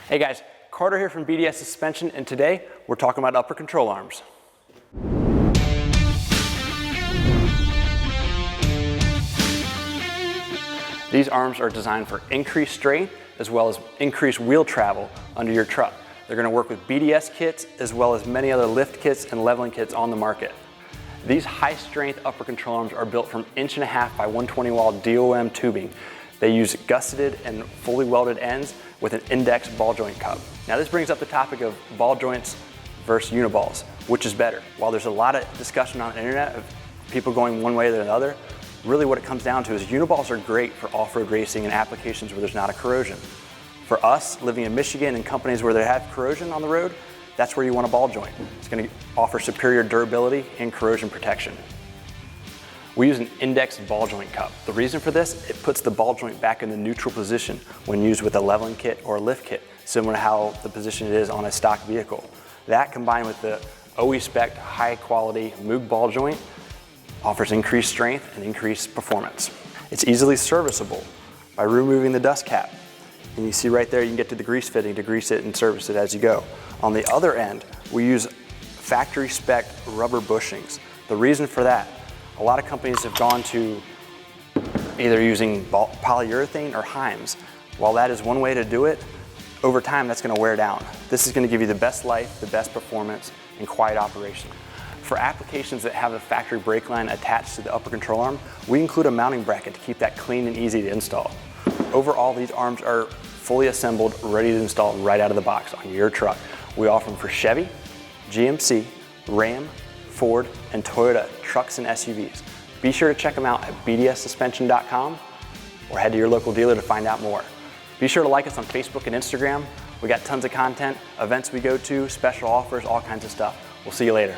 Hey guys, Carter here from BDS Suspension, and today we're talking about upper control arms. These arms are designed for increased strength as well as increased wheel travel under your truck. They're going to work with BDS kits as well as many other lift kits and leveling kits on the market. These high strength upper control arms are built from 1.5" by 120 wall DOM tubing. They use gusseted and fully welded ends with an index ball joint cup. Now this brings up the topic of ball joints versus uniballs, which is better. While there's a lot of discussion on the internet of people going one way or the other, really what it comes down to is uniballs are great for off-road racing and applications where there's not a corrosion. For us, living in Michigan and companies where they have corrosion on the road, that's where you want a ball joint. It's going to offer superior durability and corrosion protection. We use an indexed ball joint cup. The reason for this, it puts the ball joint back in the neutral position when used with a leveling kit or a lift kit, similar to how the position it is on a stock vehicle. That combined with the OE spec high quality Moog ball joint offers increased strength and increased performance. It's easily serviceable by removing the dust cap. And you see right there, you can get to the grease fitting to grease it and service it as you go. On the other end, we use factory spec rubber bushings. The reason for that, a lot of companies have gone to either using polyurethane or Heims. While that is one way to do it, over time that's going to wear down. This is going to give you the best life, the best performance, and quiet operation. For applications that have a factory brake line attached to the upper control arm, we include a mounting bracket to keep that clean and easy to install. Overall, these arms are fully assembled, ready to install right out of the box on your truck. We offer them for Chevy, GMC, Ram, Ford, and Toyota trucks and SUVs. Be sure to check them out at bdssuspension.com or head to your local dealer to find out more. Be sure to like us on Facebook and Instagram. We got tons of content, events we go to, special offers, all kinds of stuff. We'll see you later.